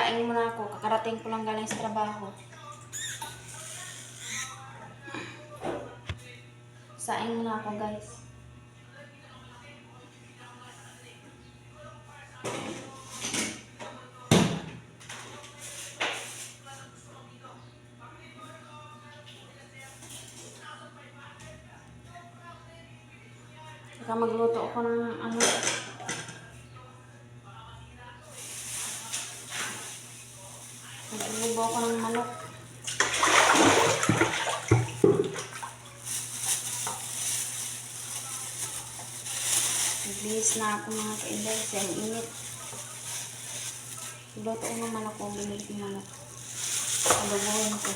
Saing muna ako. Kakarating ko lang galing sa trabaho. Saing muna ako, guys. Saka magluto ako ng ano. Nag-iubo ako ng manok. Nagbihis na ako mga ka-inday sa init. Luto ko ng manok ko, binilit ng manok. Alubuhin ko.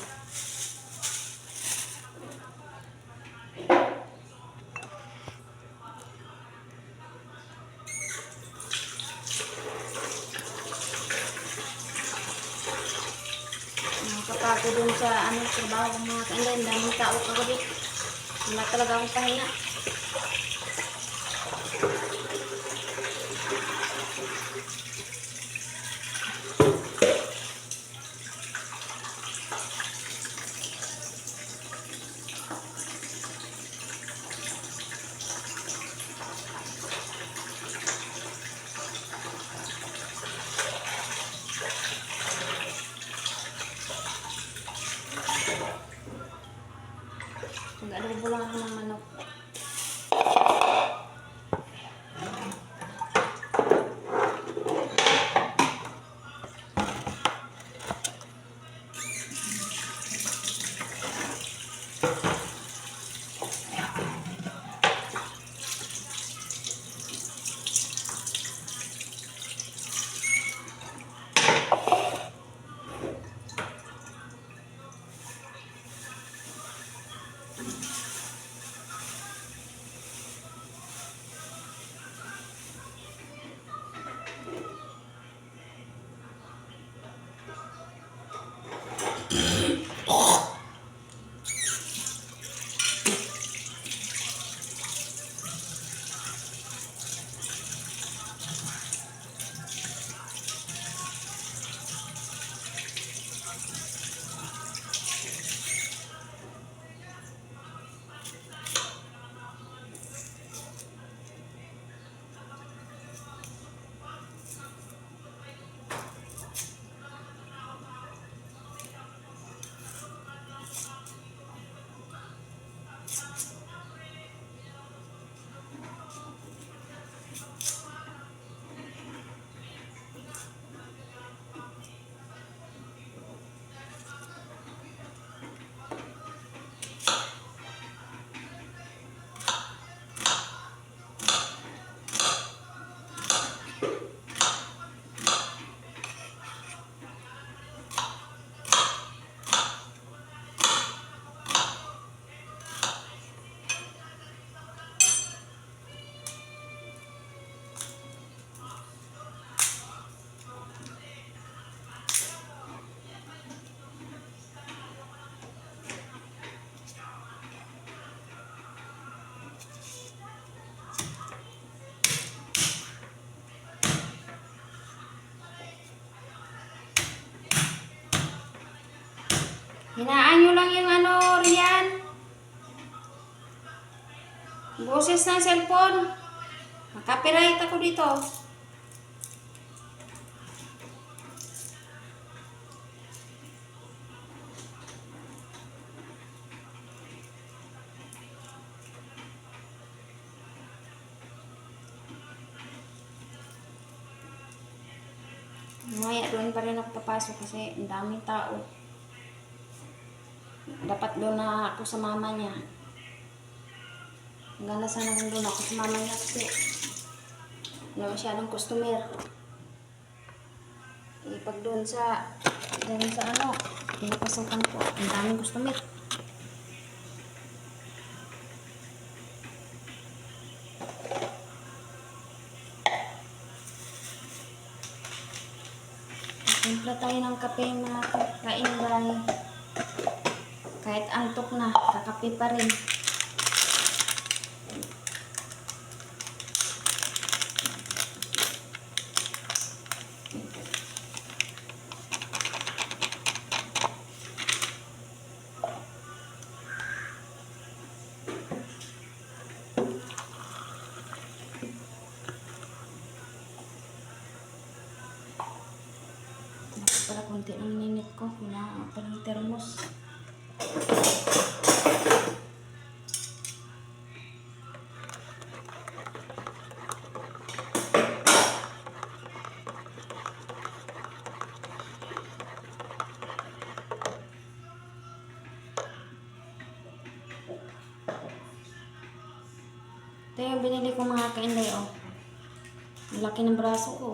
Nakapako dun sa trabaho ng mga ka-inday. Daming tao kagabi. Wala talaga akong pahinga. Nag-alubo lang ako ng manok. Hinaan nyo lang yung Rian. Boses ng cellphone. Makapiright ako dito. Mamaya doon pa rin ako papasok kasi ang daming tao. Dapat doon na ako sa mama niya. Hanggang na sana kung doon ako sa mama niya kasi wala masyadong customer. Pag doon sa pinapasukan ko, ang daming customer. Timpla tayo ng kape mga kainday. Kahit antok na, kakape pa rin. Para konti lang ninit ko. Wala pa ng termos. Ito yung binili ko mga kainday, oh. Ang laki ng braso ko.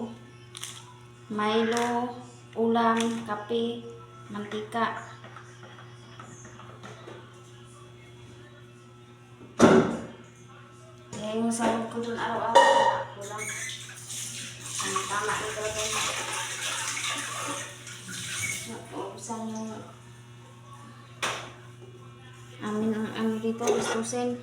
Milo, ulam, kape, mantika. Kaya yung sahod ko dun araw-araw, kulang. Tama na talaga yun. Ubusan yung amin ang ano dito, gustusin.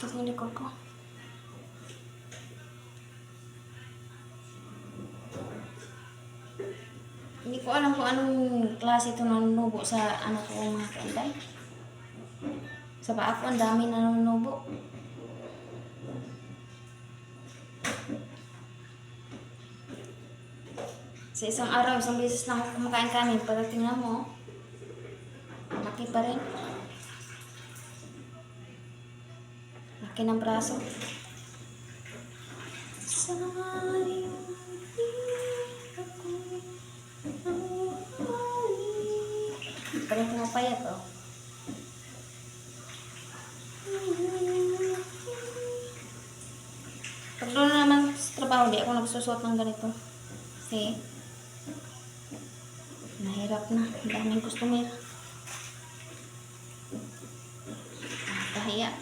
Sakit yung likod ko. Hindi ko alam kung anong klase ito nanunubo sa ano ko mga kainday. Sa paa ko, ang dami nanunubo. Sa isang araw, isang beses lang ako kumakain kanin. Pero tingnan mo, laki pa rin. Laki ng braso. Parang pumapayat, oh. Pag doon naman sa trabaho, di ako nagsusuot ng ganito. Kasi, nahirap na. Ang daming customer. Pahiya.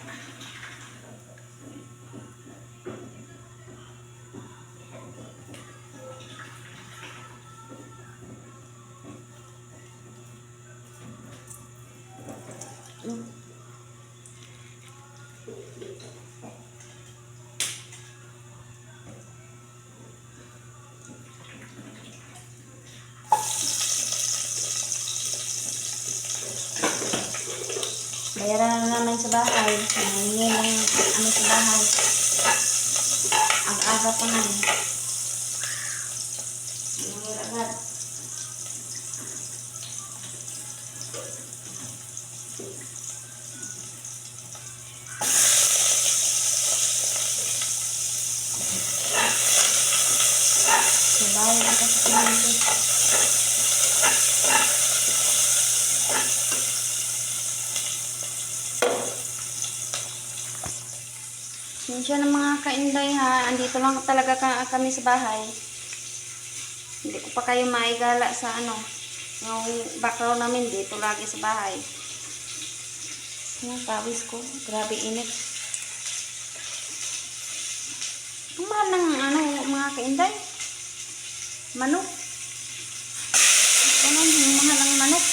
Bayaran na naman sa bahay. Nangingi ng ano sa bahay. Ang aga pa nga. Nangingi agad. Sa bahay na kasi pinagin. Siya ng mga kainday ha. Andito lang talaga kami sa bahay. Hindi ko pa kayo maigala sa ano. Yung background namin dito lagi sa bahay. Yung pawis ko. Grabe init. Ang mahal ng ano mga kainday. Manok. Ano yung mahal ng manok.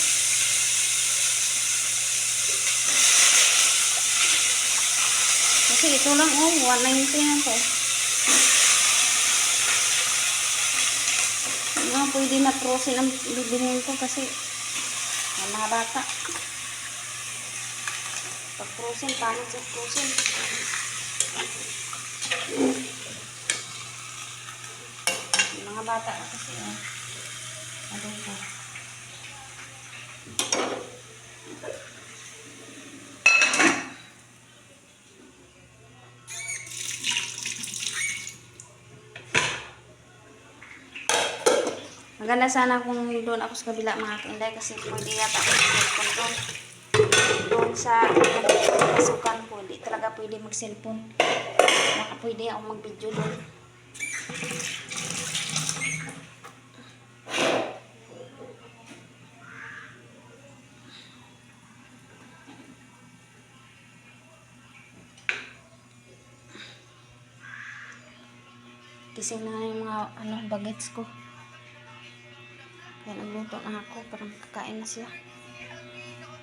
Kasi ito lang, oh, 190 na to. Pwede na frozen ang bibilhin ko kasi mga bata. Pag frozen, paano sa frozen? Mga bata kasi, oh. Ano ko? Maganda sana kung doon ako sa kabila mga kainday kasi pwede yata ako mag-cellphone doon. Doon sa pasukan ko, hindi talaga pwede mag-cellphone. Baka pwede ako mag-video doon. Gising na yung mga bagets ko. Kaya nagluto na ako. Parang kakain na sila.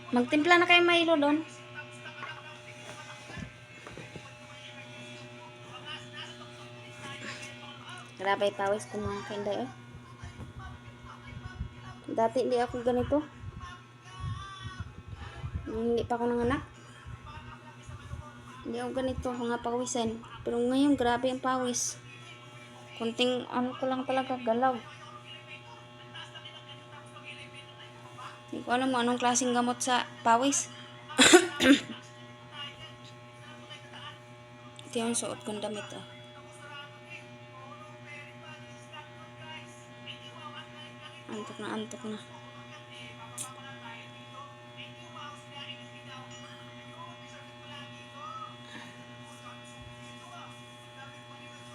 Magtimpla na kayo Milo doon. Grabe pawis ko mga kainday. Oh. Dati hindi ako ganito. Hindi pa ako nanganak. Hindi ako ganito mga pawisan. Pero ngayon grabe ang pawis. Kunting ano ko lang talaga galaw. Hindi ko alam mo anong klaseng gamot sa pawis. Ito yung suot kong damit. Oh. Antok na, antok na.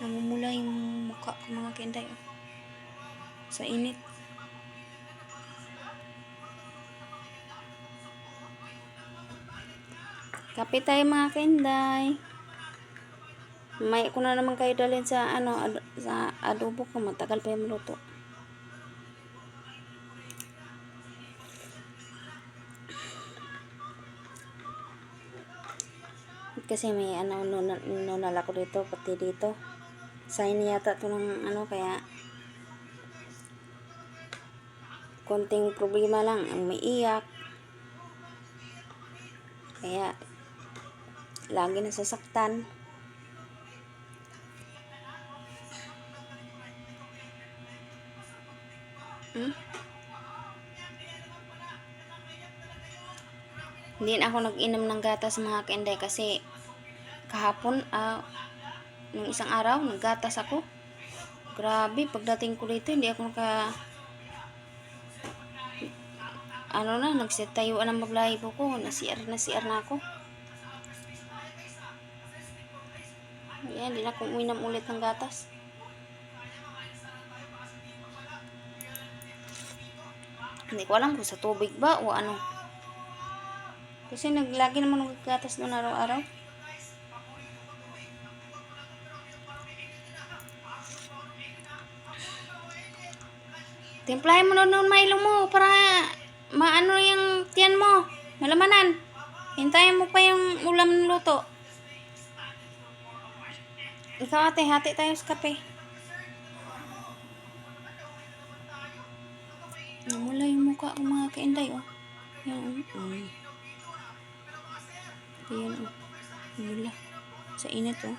Namumula yung mukha ko mga kainday. Oh. Sa init. Kape tayo mga kainday. May ko na naman kayo dalhin sa ano sa adobo ko, matagal pa yung luto. Kasi may ano nunal ako dito, pati dito. Sign yata to ng ano, kaya konting problema lang ang maiiyak. Kaya lagi nasasaktan. Hindi na ako nag-inom ng gatas mga kainday kasi kahapon, nung isang araw, naggatas ako. Grabe, pagdating ko dito, hindi ako nagsitayuan ng mablahibo ko. Nasiar na ako. Ayan, hindi na ako uminom ulit ng gatas. Hindi ko alam kung sa tubig ba o ano. Kasi lagi naman naggatas doon araw-araw. Timplahin mo noon Milo mo para maano yung tiyan mo. Malamanan. Hintayin mo pa yung ulam ng luto. Ikaw ate, hati tayo sa kape. Namula yung mukha ko mga kainday. Oh. Yan. Ayan. Oh. Namula. Sa init. Oh.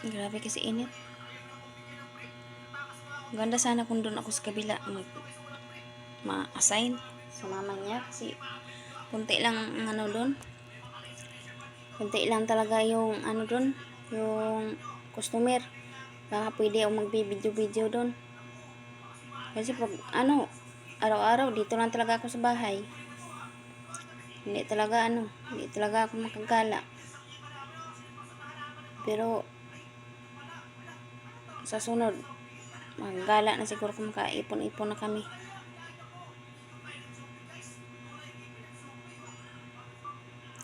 Grabe kasi init. Ganda sana kung doon ako sa kabila ma-assign sa mama niya kasi kunti lang ang ano doon. Kunti lang talaga yung ano doon, yung customer. Baka pwede ako mag-video doon. Kasi pag ano, araw-araw dito lang talaga ako sa bahay. Hindi talaga ako makagala. Pero sa sunod, magagala na siguro kung makaipon-ipon na kami.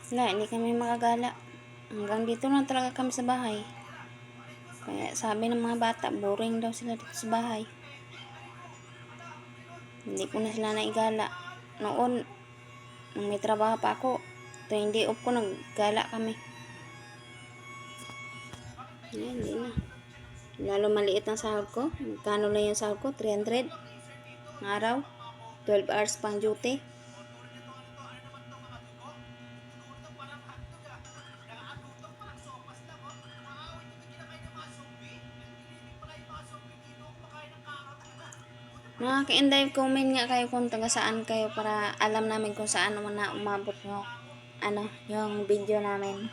Wala, hindi kami makagala. Hanggang dito lang talaga kami sa bahay. Kaya sabi ng mga bata, boring daw sila dito sa bahay. Hindi ko na sila naigala. Noon, nung may trabaho pa ako, tuwing day off ko, naggala kami. Ayan, hindi na. Lalo maliit ang sahod ko. Magkano lang yung sahod ko? 300 ng araw. 12 hours pang duty. Mga kainday, comment nga kayo kung taga saan kayo para alam namin kung saan naman na umabot nyo yung video namin.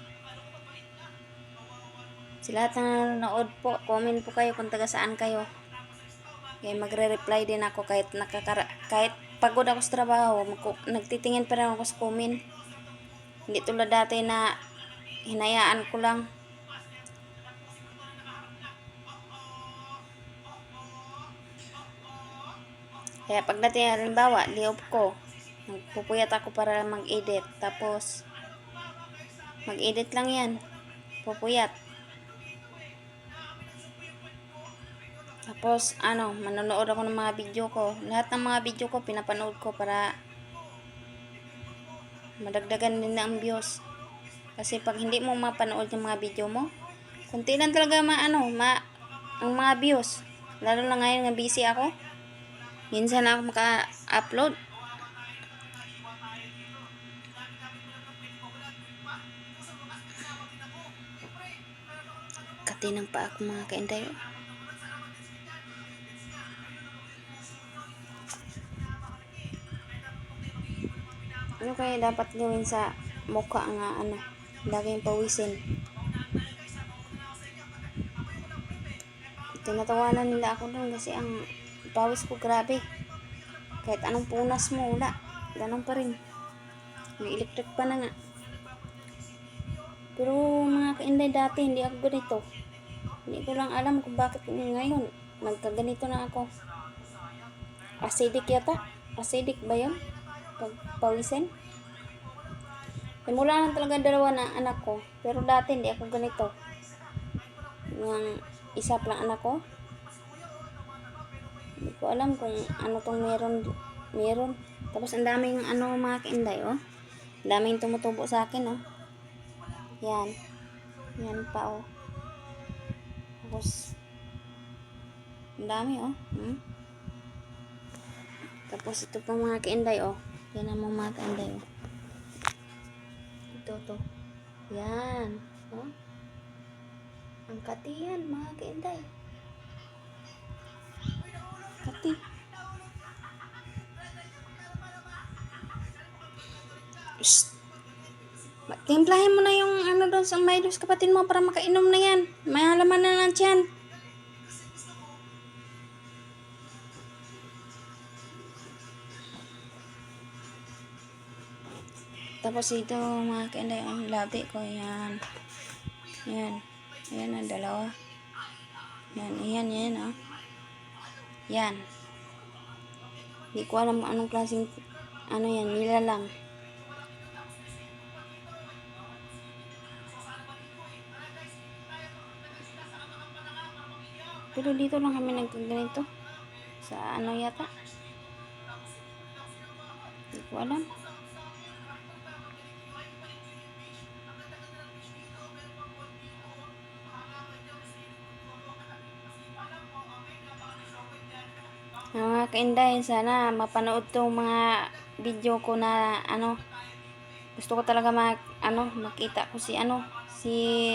Sa lahat na nanonood po, comment po kayo kung taga saan kayo. Kaya magre-reply din ako kahit pagod ako sa trabaho, nagtitingin pa rin ako sa comment. Hindi tulad dati na hinayaan ko lang. Kaya pagdating halimbawa, liop ko, magpupuyat ako para mag-edit. Tapos, mag-edit lang yan. Pupuyat. Tapos, manonood ako ng mga video ko. Lahat ng mga video ko, pinapanood ko para madagdagan din na ang views. Kasi pag hindi mo mapanood yung mga video mo, Kunti lang talaga ang mga views. Lalo na ngayon nga busy ako. Minsan na ako maka-upload. Katinang pa ako mga kainday. Ano kaya dapat gawin sa mukha nga laging pawisin? Tinatawanan nila ako doon kasi ang pawis ko grabe. Kahit anong punas mo, wala. Ganun pa rin. May electric pa na nga. Pero mga kainday, dati hindi ako ganito. Hindi ko lang alam kung bakit ngayon nagkaganito na ako. Acidic yata. Acidic ba yun? Pag pawisin. Simula lang talaga dalawa na anak ko. Pero dati hindi ako ganito. Yung isa pa lang anak ko. Hindi ko alam kung ano tong meron. Tapos ang daming mga kainday, oh. Ang daming tumutubo sa akin, oh. Yan. Yan pa, oh. Tapos ang dami, oh. Tapos ito pa mga kainday, oh. Yan ang mga kainday, oh. Ito. Yan. Oh. Ang kati yan, mga kainday. Kati. Timplahin mo na yung doon sa may dos kapatid mo para makainom na yan. May halaman na lang tiyan. Tapos ito mga kainday, ang labi ko. Yan. Yan. Ayan ang dalawa. Yan, oh. Yan. Hindi ko alam anong klaseng yan, nilalang. Pero dito lang kami nagkaganito. Sa yata. Hindi ko alam. Mga kainday, sana mapanood tong mga video ko na gusto ko talaga makita ko si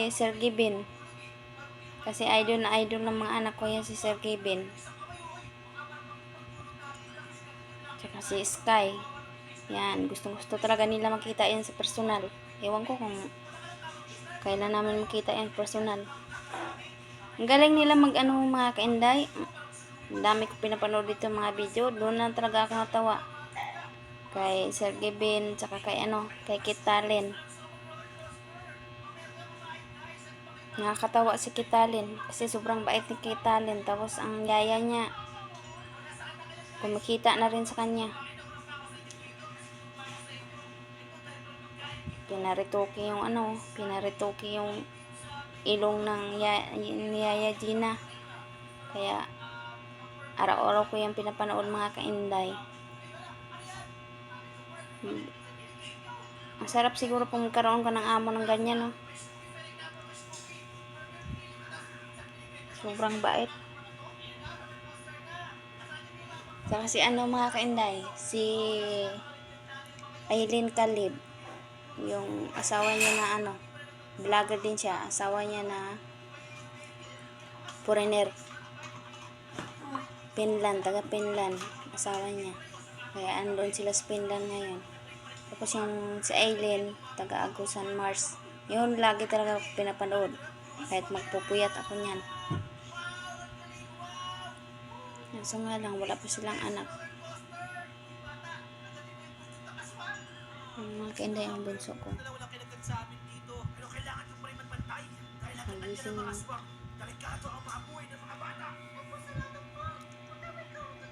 Sir Kevin. Kasi idol na idol ng mga anak ko yan si Sir Kevin. Tsaka si Sky. Yan, gusto talaga nila makita yan sa personal. Ewan ko kung kailan namin makita yan personal. Ang galing nila mga kainday. Ang dami ko pinapanood dito mga video. Doon na talaga ako natawa. Kay Sir Kevin, tsaka kay Kitalin. Nakakatawa si Kitalin kasi sobrang bait ni Kitalin. Tapos ang yaya niya kumikita na rin sa kanya. Pinaritoke yung ilong ng Yaya Gina. Kaya araw-araw ko yung pinapanood mga kainday. Masarap siguro kung magkaroon ka ng amo ng ganyan, no? Sobrang bait. Saka si mga kainday, si Aileen Calib, yung asawa niya na vlogger din siya, asawa niya na foreigner. Taga Finland, asawa niya. Kaya andun sila sa Finland ngayon. Tapos yung si Aileen, taga Agusan Mars. Yun, lagi talaga pinapanood. Kahit magpupuyat ako niyan. So nga lang, wala pa silang anak. Ang mga kainday ang bunso ko. Nagising na.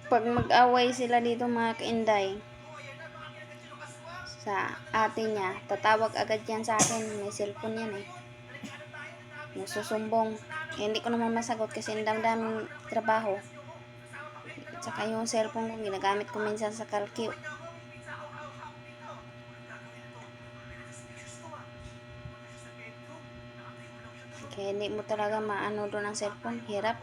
Pag mag-away sila dito mga kainday sa ate niya, tatawag agad yan sa akin. May cellphone yan, nagsusumbong. Hindi ko naman masagot kasi ang daming trabaho. Tsaka yung cellphone ko ginagamit ko minsan sa kalkyo. Kaya hindi mo talaga maano doon ang cellphone. Hirap.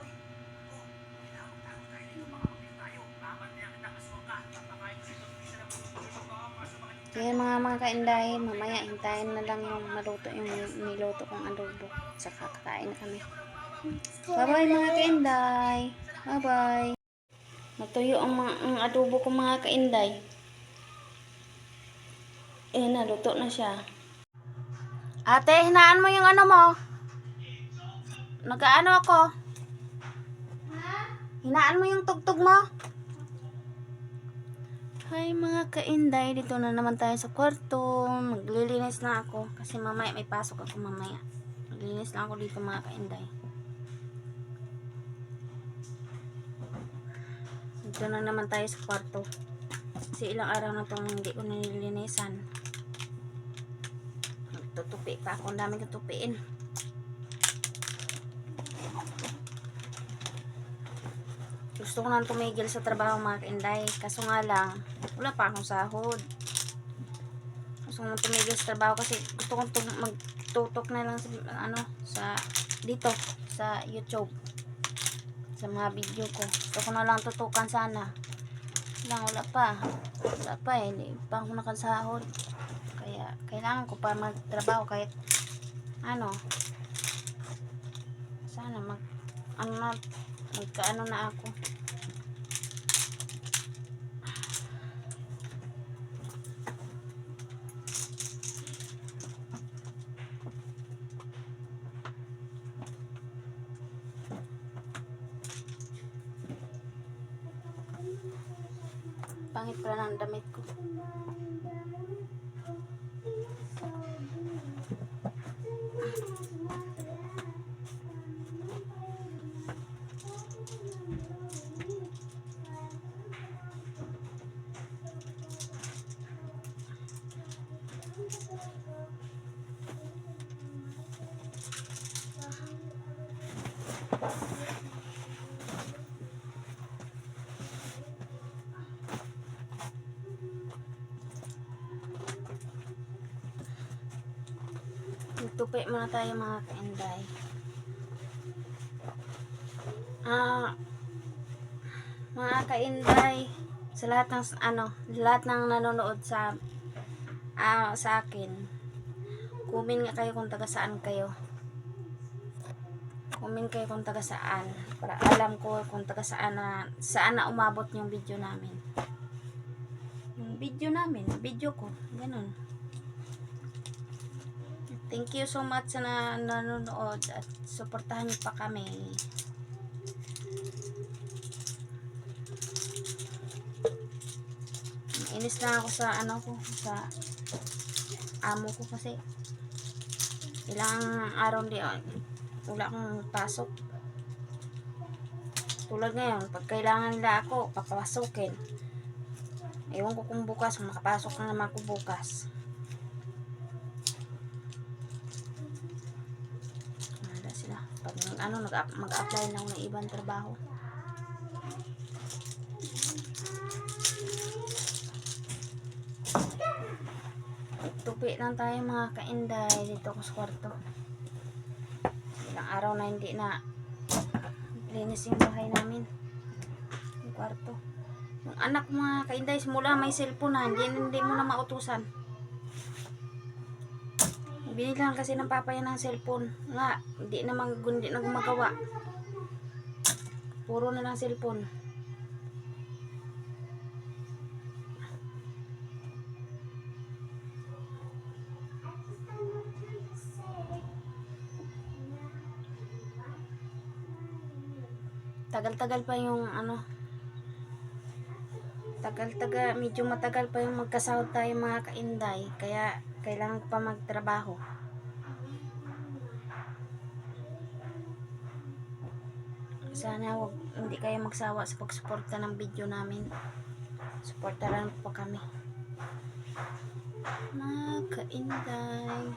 Kaya mga kainday, mamaya hintayin na lang yung maluto yung niluto kong adobo. Saka kakain na kami. Bye-bye mga kainday. Bye-bye. Natuyo ang adobo ko mga kainday. Naluto na siya. Ate, hinaan mo yung ano mo. Nag-ano ako. Hinaan mo yung tugtog mo. Hi mga kainday, dito na naman tayo sa kwarto. Maglilinis na ako kasi mamaya may pasok ako mamaya. Maglilinis na ako dito mga kainday. Dito na naman tayo sa kwarto. Kasi ilang araw na itong hindi ko nililinisan. Magtutupi pa ako. Ang dami kong tupiin. Gusto ko nang tumigil sa trabaho mga kainday. Kaso nga lang, wala pa akong sahod. Gusto ko nang tumigil sa trabaho kasi gusto kong magtutok na lang sa dito sa YouTube. Sa mga video ko. Gusto ko na lang tutukan sana. Wala pa. Wala pa eh. Hindi pa ako nakasahod. Kaya kailangan ko pa magtrabaho kahit sana magkaano na ako. Pangit pala ng damit ko. Magtupi muna tayo mga kainday. Mga kainday, sa lahat ng nanonood sa akin, comment nga kayo kung taga saan kayo. Comment kayo kung taga saan para alam ko kung taga saan na umabot yung video namin. Yung video ko, ganun. Thank you so much sa nanonood at suportahan niyo pa kami. Inis na ako sa sa amo ko kasi ilang araw wala akong pasok. Tulad ngayon, pag kailangan nila ako, papapasukin. Ewan ko kung bukas, makapasok na naman ako bukas. Wala sila. Pag mag-apply na ako ng ibang trabaho. Tupi lang tayo mga kainday dito ko sa kwarto. Ilang araw na hindi na linis yung bahay namin. Yung kwarto. Yung anak mga kainday, simula may cellphone na, hindi mo na mautusan. Binilang kasi ng papa yan ng cellphone. Nga, hindi na gumagawa. Puro na lang cellphone. Tagal-tagal pa yung medyo matagal pa yung magkasahod tayo mga kainday, kaya kailangan ko pa magtrabaho. Sana hindi kayo magsawa sa pagsuporta ng video namin. Suportahan po kami mga kainday.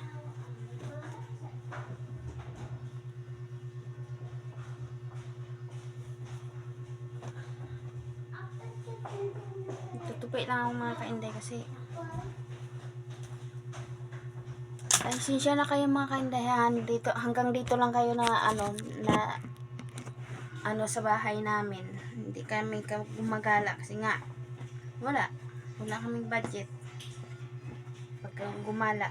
Tutupi lang ako mga kainday kasi Ay, sinsya na kayo mga kaindahan. Dito, hanggang dito lang kayo na sa bahay namin. Hindi kami gumagala kasi nga wala kaming budget pag gumala,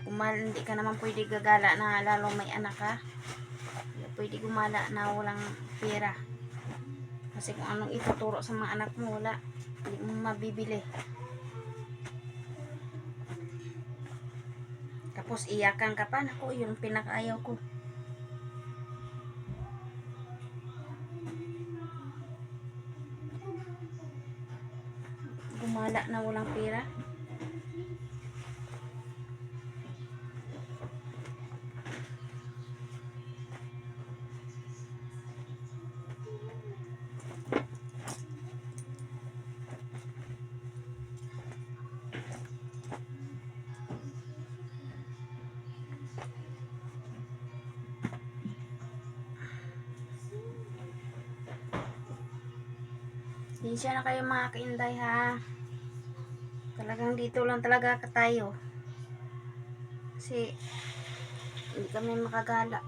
hindi ka naman pwede gagala na lalo may anak ka. Hindi pwede gumala na walang pera kasi kung anong ituturo sa mga anak mo, wala, hindi mo mabibili. Tapos iyakan ka pa. Naku, yun pinakaayaw ko. Gumala na walang pera. Sinsya na kayo mga kainday ha. Talagang dito lang talaga tayo. Kasi hindi kami makagala.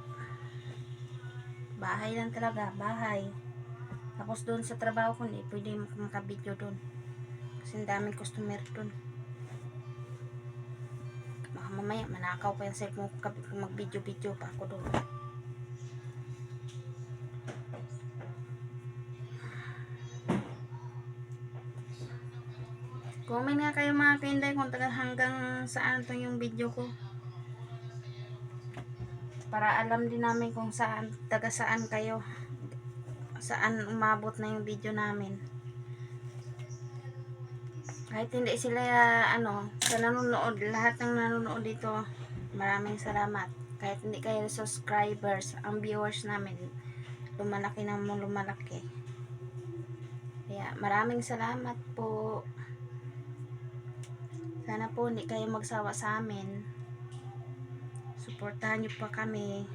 Bahay lang talaga, bahay. Tapos doon sa trabaho ko, hindi pwede makabidyo doon. Kasi ang daming customer doon. Baka mamaya manakaw pa yung cellphone ko kung mag-video pa ako doon. Comment nga kayo mga kainday kung hanggang saan to yung video ko. Para alam din namin kung saan, taga saan kayo. Saan umabot na yung video namin. Kahit hindi sila sa nanonood, lahat ng nanonood dito, maraming salamat. Kahit hindi kayo subscribers, ang viewers namin lumalaki na mo lumalaki. Kaya maraming salamat po. Sana po hindi kayo magsawa sa amin. Suportahan niyo pa kami.